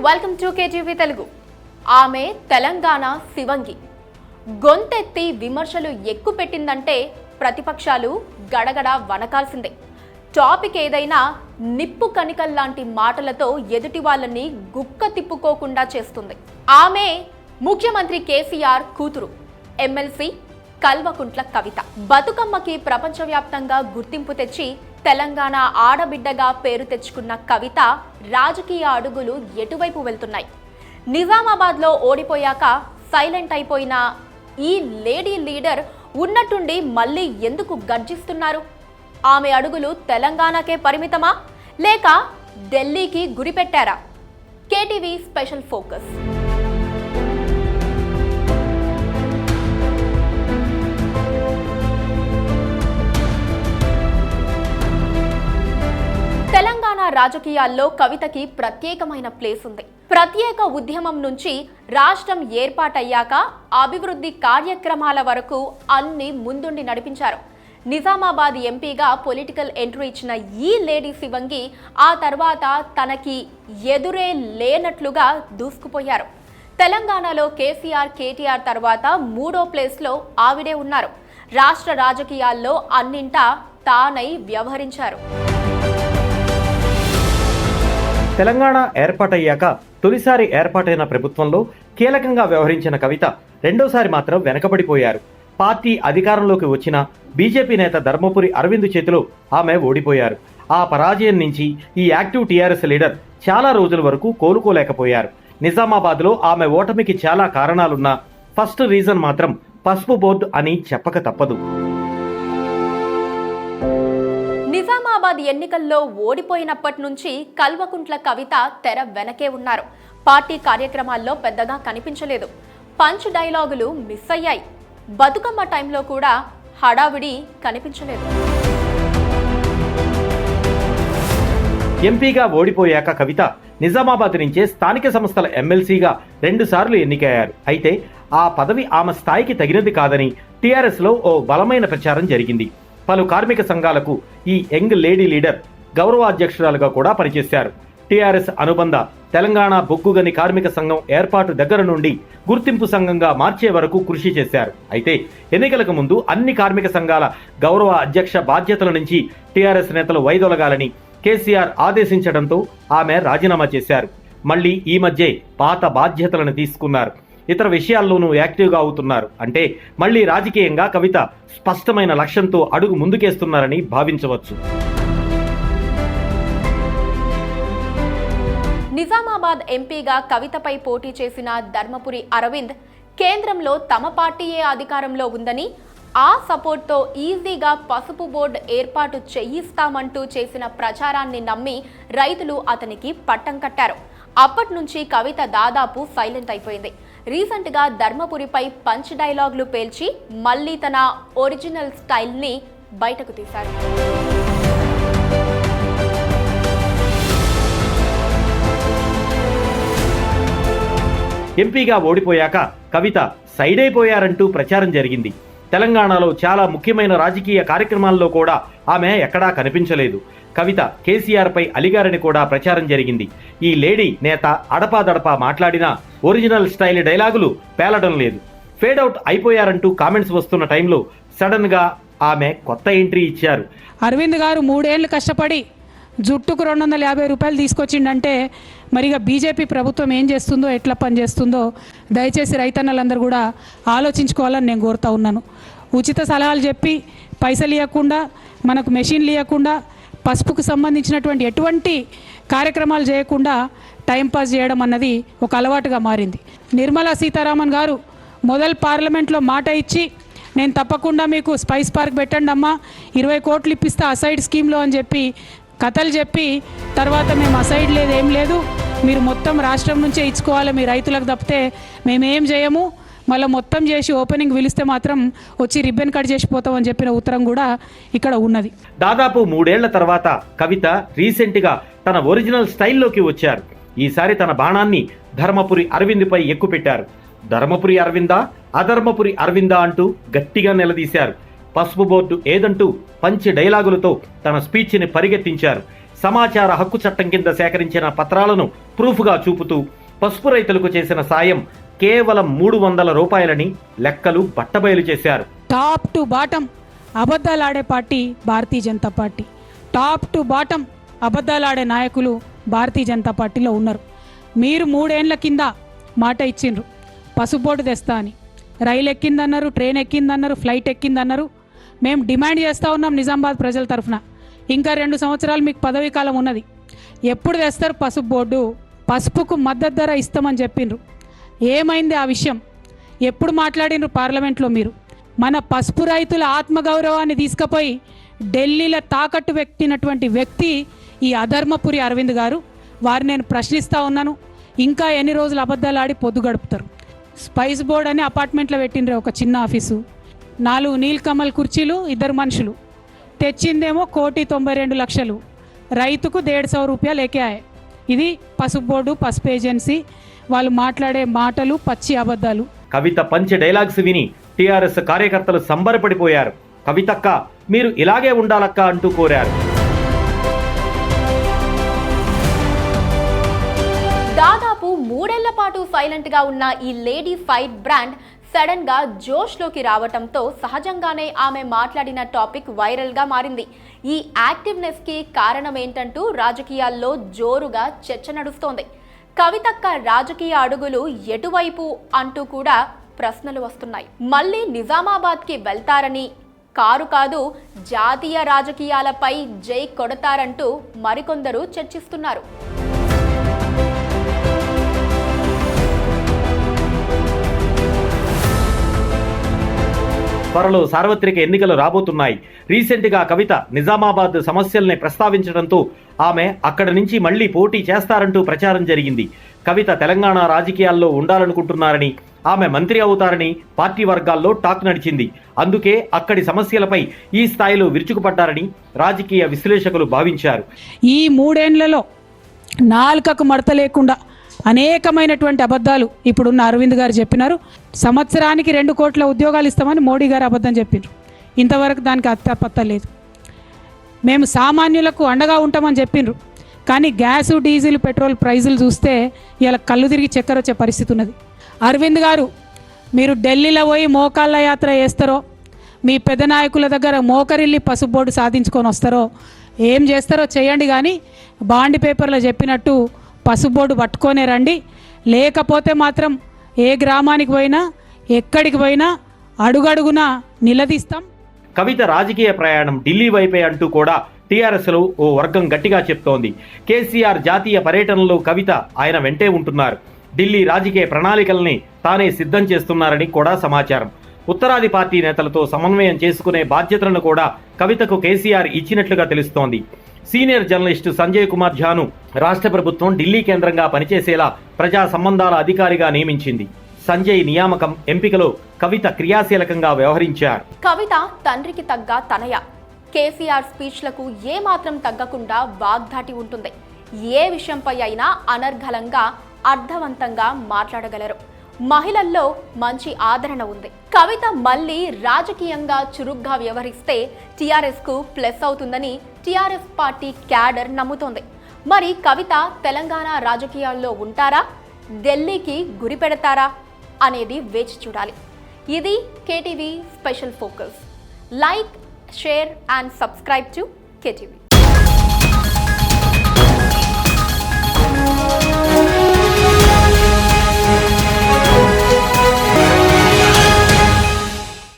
Welcome to KTV Telugu. ఆమె తెలంగాణ శివంగి. గొంతెత్తి విమర్శలు ఎక్కుపెట్టిందంటే ప్రతిపక్షాలు గడగడ వనకాల్సిందే. టాపిక్ ఏదైనా నిప్పు కణికల్లాంటి మాటలతో ఎదుటి వాళ్ళని గుక్క తిప్పుకోకుండా చేస్తుంది. ఆమె ముఖ్యమంత్రి కేసీఆర్ కూతురు, ఎమ్మెల్సీ కల్వకుంట్ల కవిత. బతుకమ్మకి ప్రపంచవ్యాప్తంగా గుర్తింపు తెచ్చి తెలంగాణ ఆడబిడ్డగా పేరు తెచ్చుకున్న కవిత రాజకీయ అడుగులు ఎటువైపు వెళ్తున్నాయి? నిజామాబాద్లో ఓడిపోయాక సైలెంట్ అయిపోయిన ఈ లేడీ లీడర్ ఉన్నట్టుండి మళ్ళీ ఎందుకు గర్జిస్తున్నారు? ఆమె అడుగులు తెలంగాణకే పరిమితమా లేక ఢిల్లీకి గురిపెట్టారా? KTV special focus. తెలంగాణ రాజకీయాల్లో కవితకి ప్రత్యేకమైన ప్లేస్ ఉంది. ప్రత్యేక ఉద్యమం నుంచి రాష్ట్రం ఏర్పాటయ్యాక అభివృద్ధి కార్యక్రమాల వరకు అన్ని ముందుండి నడిపించారు. నిజామాబాద్ ఎంపీగా పొలిటికల్ ఎంట్రీ ఇచ్చిన ఈ లేడీ శివంగి ఆ తర్వాత తనకి ఎదురే లేనట్లుగా దూసుకుపోయారు. తెలంగాణలో కేసీఆర్, కేటీఆర్ తర్వాత మూడో ప్లేస్లో ఆవిడే ఉన్నారు. రాష్ట్ర రాజకీయాల్లో అన్నింటా తానై వ్యవహరించారు. తెలంగాణ ఏర్పాటయ్యాక తొలిసారి ఏర్పాటైన ప్రభుత్వంలో కీలకంగా వ్యవహరించిన కవిత రెండోసారి మాత్రం వెనకబడిపోయారు. పార్టీ అధికారంలోకి వచ్చిన బీజేపీ నేత ధర్మపురి అరవింద్ చేతిలో ఆమె ఓడిపోయారు. ఆ పరాజయం నుంచి ఈ యాక్టివ్ టీఆర్ఎస్ లీడర్ చాలా రోజుల వరకు కోలుకోలేకపోయారు. నిజామాబాద్లో ఆమె ఓటమికి చాలా కారణాలున్నా ఫస్ట్ రీజన్ మాత్రం పసుపు బోర్డు అని చెప్పక తప్పదు. నిజామాబాద్ ఎన్నికల్లో ఓడిపోయినప్పటి నుంచి కల్వకుంట్ల కవిత తెర వెనకే ఉన్నారు. పార్టీ కార్యక్రమాల్లో పెద్దగా కనిపించలేదు. పంచ్ డైలాగులు మిస్ అయ్యాయి. బతుకమ్మ టైంలో కూడా హడావిడి కనిపించలేదు. ఎంపీగా ఓడిపోయాక కవిత నిజామాబాద్ నుంచే స్థానిక సంస్థల ఎమ్మెల్సీగా 2 సార్లు ఎన్నికయ్యారు. అయితే ఆ పదవి ఆమె స్థాయికి తగినది కాదని టీఆర్ఎస్లో ఓ బలమైన ప్రచారం జరిగింది. పలు కార్మిక సంఘాలకు ఈ యంగ్ లేడీ లీడర్ గౌరవ అధ్యక్షురాలుగా కూడా పనిచేశారు. టీఆర్ఎస్ అనుబంధ తెలంగాణ బొగ్గుగని కార్మిక సంఘం ఏర్పాటు దగ్గర నుండి గుర్తింపు సంఘంగా మార్చే వరకు కృషి చేశారు. అయితే ఎన్నికలకు ముందు అన్ని కార్మిక సంఘాల గౌరవ అధ్యక్ష బాధ్యతల నుంచి టీఆర్ఎస్ నేతలు వైదొలగాలని కేసీఆర్ ఆదేశించడంతో ఆమె రాజీనామా చేశారు. మళ్ళీ ఈ మధ్యే పాత బాధ్యతలను తీసుకున్నారు. ఇతర విషయాల్లోనూ యాక్టివ్గా అవుతున్నారు. అంటే మళ్ళీ రాజకీయంగా కవిత స్పష్టమైన లక్ష్యంతో అడుగు ముందుకేస్తున్నారని భావించవచ్చు. నిజామాబాద్ ఎంపీగా కవితపై పోటీ చేసిన ధర్మపురి అరవింద్ కేంద్రంలో తమ పార్టీయే అధికారంలో ఉందని, ఆ సపోర్ట్తో ఈజీగా పసుపు బోర్డు ఏర్పాటు చేయిస్తామంటూ చేసిన ప్రచారాన్ని నమ్మి రైతులు అతనికి పట్టం కట్టారు. అప్పటి నుంచి కవిత దాదాపు సైలెంట్ అయిపోయింది. రీసెంట్గా ధర్మపురిపై పంచ్ డైలాగులు పేల్చి మళ్ళీ తన ఒరిజినల్ స్టైల్ని బయటకు తీశారు. ఎంపీగా ఓడిపోయాక కవిత సైడ్ అయిపోయారంటూ ప్రచారం జరిగింది. తెలంగాణలో చాలా ముఖ్యమైన రాజకీయ కార్యక్రమాల్లో కూడా ఆమె ఎక్కడా కనిపించలేదు. కవిత కేసీఆర్పై అలిగారని కూడా ప్రచారం జరిగింది. ఈ లేడీ నేత అడపాదడపా మాట్లాడినా ఒరిజినల్ స్టైల్ డైలాగులు పేలడం లేదు. ఫేడ్ అవుట్ అయిపోయారంటూ కామెంట్స్ వస్తున్న టైంలో సడన్ గా ఆమె కొత్త ఎంట్రీ ఇచ్చారు. అరవింద్ గారు 3 ఏళ్ళు కష్టపడి జుట్టుకు 250 రూపాయలు తీసుకొచ్చిండంటే మరిగా బీజేపీ ప్రభుత్వం ఏం చేస్తుందో, ఎట్లా పనిచేస్తుందో దయచేసి రైతన్నలందరూ కూడా ఆలోచించుకోవాలని నేను కోరుతా ఉన్నాను. ఉచిత సలహాలు చెప్పి పైసలు ఇవ్వకుండా, మనకు మెషిన్లు ఇవ్వకుండా, పసుపుకు సంబంధించినటువంటి ఎటువంటి కార్యక్రమాలు చేయకుండా టైంపాస్ చేయడం అన్నది ఒక అలవాటుగా మారింది. నిర్మలా సీతారామన్ గారు మొదలు పార్లమెంట్లో మాట ఇచ్చి, నేను తప్పకుండా మీకు స్పైస్ పార్క్ పెట్టండి అమ్మా, 20 కోట్లు ఇప్పిస్తా అసైడ్ స్కీమ్లో అని చెప్పి కథలు చెప్పి, తర్వాత మేము అసైడ్ లేదు ఏం లేదు, మీరు మొత్తం రాష్ట్రం నుంచే ఇచ్చుకోవాలి, మీ రైతులకు తప్పితే మేమేం చేయము, మళ్ళీ మొత్తం చేసి ఓపెనింగ్ పిలిస్తే మాత్రం వచ్చి రిబ్బన్ కట్ చేసిపోతామని చెప్పిన ఉత్తరం కూడా ఇక్కడ ఉన్నది. దాదాపు 3 ఏళ్ల తర్వాత కవిత రీసెంట్గా తన ఒరిజినల్ స్టైల్లోకి వచ్చారు. ఈసారి తన బాణాన్ని ధర్మపురి అరవింద్పై ఎక్కుపెట్టారు. ధర్మపురి అరవిందా, అధర్మపురి అరవిందా అంటూ గట్టిగా నిలదీశారు. పసుపు బోర్డు ఏదంటూ పంచ్ డైలాగులతో తన స్పీచ్ని పరిగెత్తించారు. సమాచార హక్కు చట్టం కింద సేకరించిన పత్రాలను ప్రూఫ్గా చూపుతూ పసుపు రైతులకు చేసిన సాయం కేవలం 300 రూపాయలని లెక్కలు బట్టబయలు చేశారు. టాప్ టు బాటం అబద్ధాలాడే party Bharatiya Janata Party. Top to bottom అబద్ధాలాడే నాయకులు భారతీయ జనతా పార్టీలో ఉన్నారు. మీరు 3 ఏండ్ల కింద మాట ఇచ్చిండ్రు, పసుపు బోర్డు తెస్తా అని. రైలు ఎక్కిందన్నారు, ట్రైన్ ఎక్కిందన్నారు, ఫ్లైట్ ఎక్కిందన్నారు. మేము డిమాండ్ చేస్తూ ఉన్నాం నిజామాబాద్ ప్రజల తరఫున, ఇంకా 2 సంవత్సరాలు మీకు పదవీ కాలం ఉన్నది, ఎప్పుడు తెస్తారు పసుపు బోర్డు? పసుపుకు మద్దతు ధర ఇస్తామని చెప్పిండ్రు. ఏమైంది ఆ విషయం? ఎప్పుడు మాట్లాడినరు పార్లమెంట్లో? మీరు మన పసుపు రైతుల ఆత్మగౌరవాన్ని తీసుకుపోయి ఢిల్లీలో తాకట్టు పెట్టినటువంటి వ్యక్తి ఈ అధర్మపురి అరవింద్ గారు. వారిని నేను ప్రశ్నిస్తూ ఉన్నాను, ఇంకా ఎన్ని రోజులు అబద్ధాలు ఆడి పొద్దు గడుపుతారు? స్పైస్ బోర్డ్ అని అపార్ట్మెంట్లో పెట్టిండ్రే ఒక చిన్న ఆఫీసు, 4 నీలకమల్ కుర్చీలు, 2 మనుషులు, తెచ్చిందేమో 1,92,00,000, రైతుకు 150 రూపాయలు ఎక్కాయి. ఇది పసుపు బోర్డు, పసుపు ఏజెన్సీ, వాళ్ళు మాట్లాడే మాటలు పచ్చి అబద్ధాలు. కవిత పంచ్ డైలాగ్స్ విని టీఆర్ఎస్ కార్యకర్తలు సంబరపడిపోయారు. కవితక్క మీరు ఇలాగే ఉండాలక్క అంటూ కోరారు. దాదాపు 3 ఏళ్ల పాటు సైలెంట్ గా ఉన్న ఈ లేడీ ఫైట్ బ్రాండ్ సడన్ గా జోష్లోకి రావటంతో సహజంగానే ఆమె మాట్లాడిన టాపిక్ వైరల్ గా మారింది. ఈ యాక్టివ్నెస్ కి కారణం ఏంటంటూ రాజకీయాల్లో జోరుగా చర్చ నడుస్తోంది. కవితక్క రాజకీయ అడుగులు ఎటువైపు అంటూ కూడా ప్రశ్నలు వస్తున్నాయి. మళ్ళీ నిజామాబాద్ కి వెళ్తారని, కారు కాదు జాతీయ రాజకీయాలపై జై కొడతారంటూ మరికొందరు చర్చిస్తున్నారు. త్వరలో సార్వత్రిక ఎన్నికలు రాబోతున్నాయి. రీసెంట్గా కవిత నిజామాబాద్ సమస్యల్ని ప్రస్తావించడంతో ఆమె అక్కడి నుంచి మళ్లీ పోటీ చేస్తారంటూ ప్రచారం జరిగింది. కవిత తెలంగాణ రాజకీయాల్లో ఉండాలనుకుంటున్నారని, ఆమె మంత్రి అవుతారని పార్టీ వర్గాల్లో టాక్ నడిచింది. అందుకే అక్కడి సమస్యలపై ఈ స్థాయిలో విరుచుకుపడ్డారని రాజకీయ విశ్లేషకులు భావించారు. ఈ 3 ఏండ్లలో నాలుకకు మడత లేకుండా అనేకమైనటువంటి అబద్ధాలు ఇప్పుడున్న అరవింద్ గారు చెప్పినారు. సంవత్సరానికి 2 కోట్ల ఉద్యోగాలు ఇస్తామని మోడీ గారు అబద్ధం చెప్పారు. ఇంతవరకు దానికి అత్తపత్త లేదు. మేము సామాన్యులకు అండగా ఉంటామని చెప్పిండ్రు, కానీ గ్యాసు, డీజిల్, పెట్రోల్ ప్రైజులు చూస్తే ఇలా కళ్ళు తిరిగి చక్కెర వచ్చే పరిస్థితి ఉన్నది. అరవింద్ గారు, మీరు ఢిల్లీలో పోయి మోకాళ్ళ యాత్ర చేస్తారో, మీ పెద్ద నాయకుల దగ్గర మోకరిల్లి పసుపు బోర్డు సాధించుకొని వస్తారో, ఏం చేస్తారో చేయండి, కానీ బాండ్ పేపర్లో చెప్పినట్టు పసుపు బోర్డు పట్టుకొనే రండి. లేకపోతే మాత్రం ఏ గ్రామానికి పోయినా, ఎక్కడికి పోయినా అడుగడుగునా నిలదీస్తాం. కవిత రాజకీయ ప్రయాణం ఢిల్లీ వైపే అంటూ కూడా టీఆర్ఎస్లో ఓ వర్గం గట్టిగా చెప్తోంది. కేసీఆర్ జాతీయ పర్యటనలో కవిత ఆయన వెంటే ఉంటున్నారు. ఢిల్లీ రాజకీయ ప్రణాళికల్ని తానే సిద్ధం చేస్తున్నారని కూడా సమాచారం. ఉత్తరాది పార్టీ నేతలతో సమన్వయం చేసుకునే బాధ్యతలను కూడా కవితకు కేసీఆర్ ఇచ్చినట్లుగా తెలుస్తోంది. సీనియర్ జర్నలిస్టు సంజయ్ కుమార్ ఝాను రాష్ట్ర ప్రభుత్వం ఢిల్లీ కేంద్రంగా పనిచేసేలా ప్రజా సంబంధాల అధికారిగా నియమించింది. సంజయ్ నియామకం ఎంపికలో కవిత క్రియాశీలకంగా వ్యవహరించారు. కవిత తండ్రికి తగ్గ తనయ. కేసీఆర్ స్పీచ్లకు ఏమాత్రం తగ్గకుండా వాగ్దాటి ఉంటుంది. ఏ విషయంపై అయినా అనర్గళంగా, అర్థవంతంగా మాట్లాడగలరు. మహిళల్లో మంచి ఆదరణ ఉంది. కవిత మళ్ళీ రాజకీయంగా చురుగ్గా వ్యవహరిస్తే టీఆర్ఎస్ కు ప్లస్ అవుతుందని టీఆర్ఎస్ పార్టీ క్యాడర్ నమ్ముతోంది. మరి కవిత తెలంగాణ రాజకీయాల్లో ఉంటారా, ఢిల్లీకి గురి పెడతారా అనేది వేచి చూడాలి. ఇది KTV special focus. Like, share and subscribe to KTV.